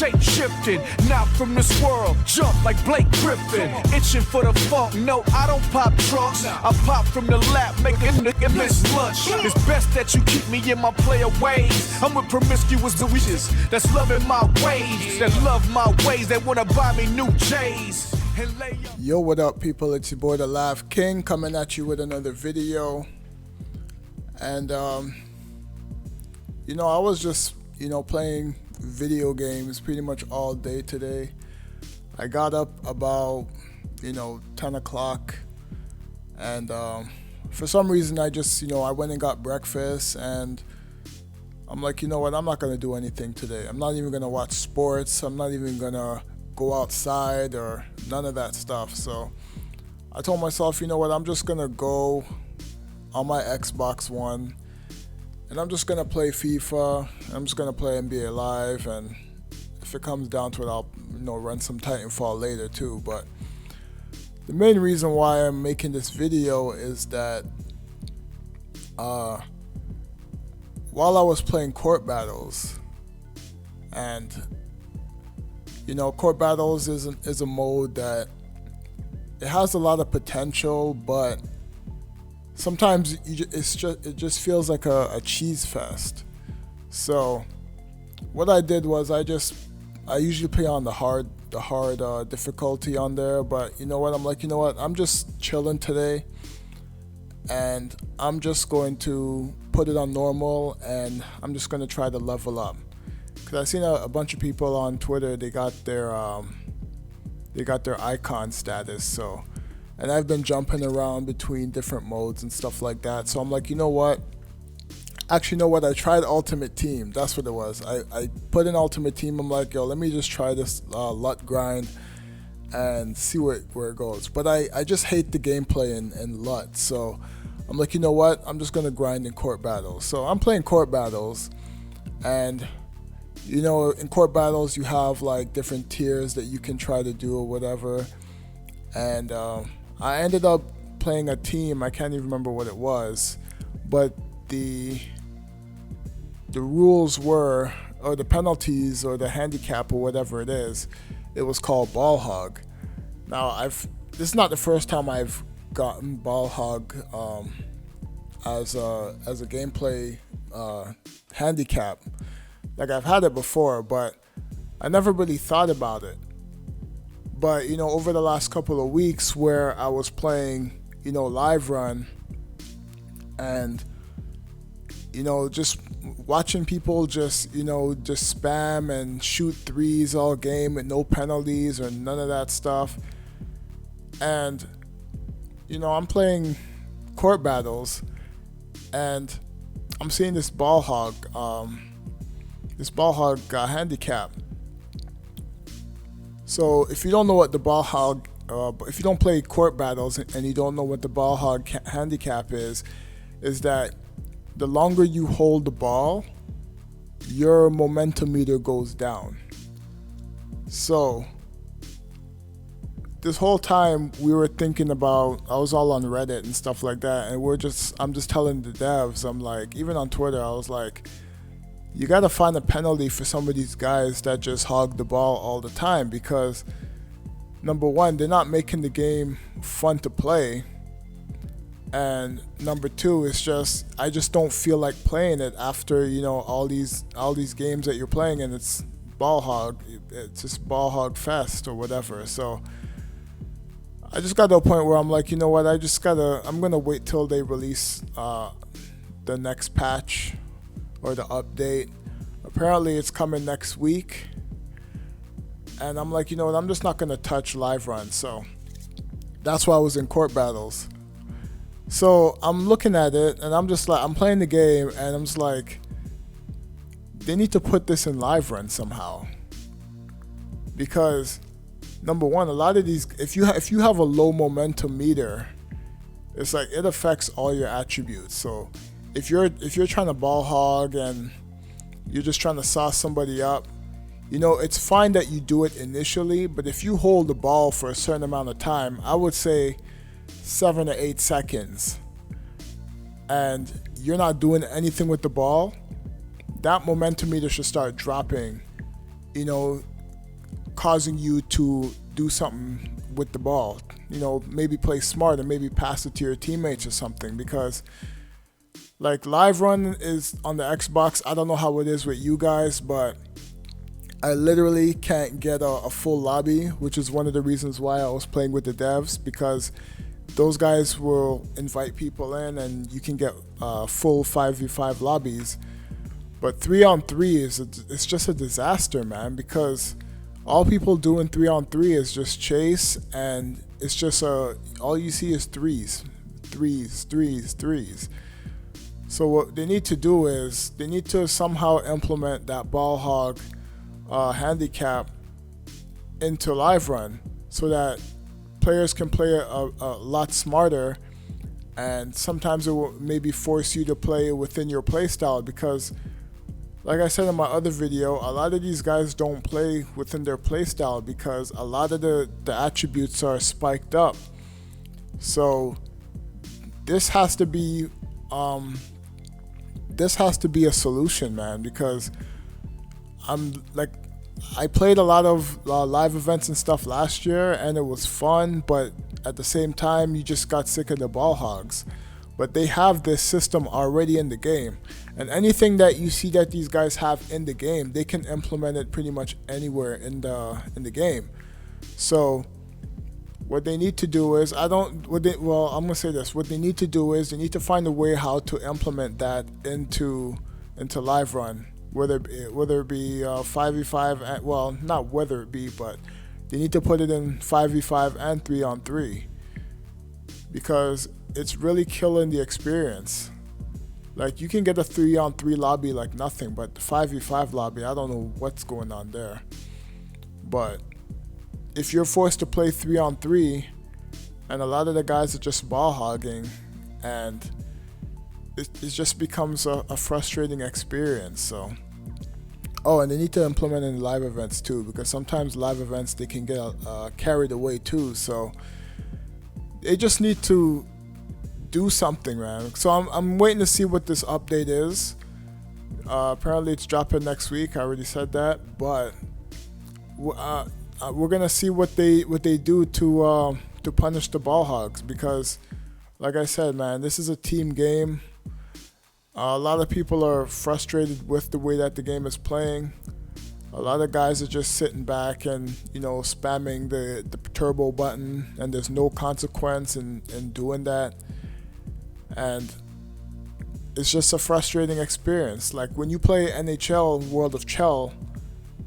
shape shifting, not from this world. Jump like Blake Griffin, itching for the funk. No, I don't pop trunks. I pop from the lap, making nigga miss lunch. It's best that you keep me in my player ways. I'm with promiscuous witches that's loving my ways, that love my ways, that wanna buy me new J's. Yo, what up, people? It's your boy ThaLiveKing coming at you with another video. And you know, I was just playing video games pretty much all day today. I got up about 10 o'clock, and for some reason I just I went and got breakfast, and I'm like, you know what, I'm not gonna do anything today. I'm not even gonna watch sports. I'm not even gonna go outside or none of that stuff. So I told myself, you know what, I'm just gonna go on my Xbox One and I'm just gonna play FIFA. I'm just gonna play NBA Live, and if it comes down to it, I'll run some Titanfall later too. But the main reason why I'm making this video is that while I was playing Court Battles, and Court Battles is a mode that it has a lot of potential, but sometimes it just feels like a cheese fest. So what I did was I usually play on the hard difficulty on there, but I'm like, I'm just chilling today, and I'm just going to put it on normal, and I'm just going to try to level up. Because I've seen a bunch of people on Twitter, they got their icon status. So, and I've been jumping around between different modes and stuff like that. So I'm like, you know what? Actually, you know what? I tried Ultimate Team. That's what it was. I put in Ultimate Team. I'm like, yo, let me just try this LUT grind and see where it goes. But I just hate the gameplay in LUT. So I'm like, you know what? I'm just gonna grind in Court Battles. So I'm playing Court Battles, and in Court Battles you have like different tiers that you can try to do or whatever. And I ended up playing a team. I can't even remember what it was, but the rules were, or the penalties or the handicap or whatever it is, it was called Ball Hog. Now this is not the first time I've gotten Ball Hog as a gameplay handicap. Like, I've had it before, but I never really thought about it. But over the last couple of weeks where I was playing live run, and just watching people just spam and shoot threes all game with no penalties or none of that stuff. And I'm playing Court Battles, and I'm seeing this Ball Hog handicap. So if you don't know what the Ball Hog, if you don't play Court Battles and you don't know what the Ball Hog handicap is that the longer you hold the ball, your momentum meter goes down. So this whole time we were thinking about, I was all on Reddit and stuff like that, and I'm just telling the devs, I'm like, even on Twitter, I was like, you got to find a penalty for some of these guys that just hog the ball all the time, because number one, they're not making the game fun to play, and number two, it's just, I just don't feel like playing it after all these games that you're playing, and it's ball hog, it's just ball hog fest or whatever. So I just got to a point where I'm like, you know what, I'm gonna wait till they release the next patch or the update. Apparently it's coming next week, and I'm like, you know what, I'm just not gonna touch live run. So that's why I was in Court Battles. So I'm looking at it, and I'm just like, I'm playing the game, and I'm just like, they need to put this in live run somehow, because number one, a lot of these, if you have a low momentum meter, it's like it affects all your attributes. So if you're trying to ball hog and you're just trying to sauce somebody up, it's fine that you do it initially, but if you hold the ball for a certain amount of time, I would say 7 or 8 seconds, and you're not doing anything with the ball, that momentum meter should start dropping you know, causing you to do something with the ball. You know, maybe play smart and maybe pass it to your teammates or something. Because like Live Run is on the Xbox. I don't know how it is with you guys, but I literally can't get a full lobby, which is one of the reasons why I was playing with the devs, because those guys will invite people in and you can get full 5v5 lobbies. But 3-on-3 it's just a disaster, man, because all people do in 3-on-3 is just chase, and it's just all you see is threes. So what they need to do is they need to somehow implement that ball hog handicap into Live Run so that players can play a lot smarter, and sometimes it will maybe force you to play within your playstyle, because like I said in my other video, a lot of these guys don't play within their playstyle because a lot of the attributes are spiked up. So this has to be a solution, man, because I played a lot of live events and stuff last year, and it was fun, but at the same time you just got sick of the ball hogs. But they have this system already in the game, and anything that you see that these guys have in the game, they can implement it pretty much anywhere in the game. So what they need to do is, I'm gonna say this, what they need to do is they need to find a way how to implement that into Live Run, whether it be 5v5, well, not whether it be, but they need to put it in 5v5 and 3-on-3, because it's really killing the experience. Like, you can get a 3-on-3 lobby like nothing, but the 5v5 lobby, I don't know what's going on there. But if you're forced to play 3-on-3, and a lot of the guys are just ball hogging, and it just becomes a frustrating experience. So, oh, and they need to implement it in live events too, because sometimes live events, they can get carried away too. So they just need to do something, man. So I'm waiting to see what this update is. Apparently it's dropping next week. I already said that, but we're gonna see what they do to punish the ball hogs, because like I said, man, this is a team game. A lot of people are frustrated with the way that the game is playing. A lot of guys are just sitting back and, you know, spamming the turbo button, and there's no consequence in doing that. And it's just a frustrating experience. Like when you play NHL World of Chell,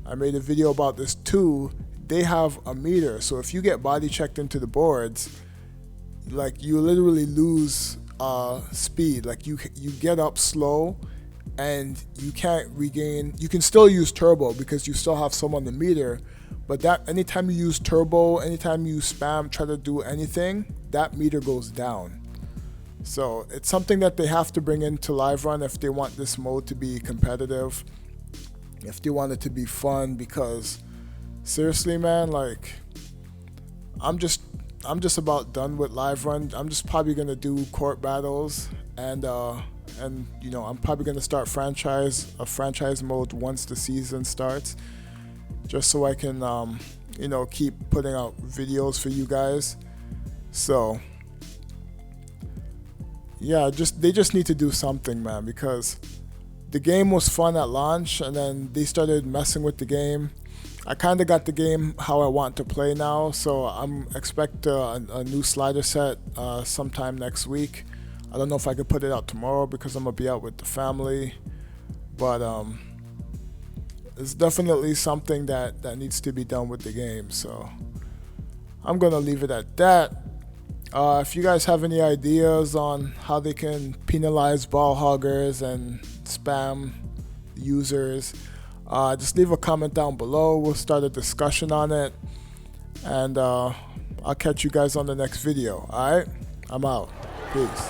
I made a video about this too, they have a meter. So if you get body checked into the boards, like you literally lose speed. Like you get up slow and you can't regain. You can still use turbo because you still have some on the meter, but that anytime you use turbo, anytime you spam, try to do anything, that meter goes down. So it's something that they have to bring into Live Run if they want this mode to be competitive, if they want it to be fun, because seriously, man, like I'm just about done with Live Run. I'm just probably gonna do court battles, and you know, I'm probably gonna start a franchise mode once the season starts, just so I can you know, keep putting out videos for you guys. So yeah, they just need to do something, man, because the game was fun at launch, and then they started messing with the game. I kind of got the game how I want to play now, so I'm expect a new slider set sometime next week. I don't know if I could put it out tomorrow because I'm gonna be out with the family, but it's definitely something that needs to be done with the game. So I'm gonna leave it at that. If you guys have any ideas on how they can penalize ball hoggers and spam users, just leave a comment down below. We'll start a discussion on it, and I'll catch you guys on the next video. Alright, I'm out. Peace.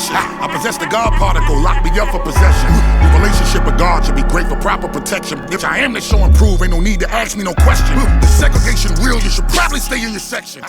possession. I possess the God particle, lock me up for possession. Your relationship with God should be great for proper protection. If I am to show and prove, ain't no need to ask me no question. The segregation real, you should probably stay in your section.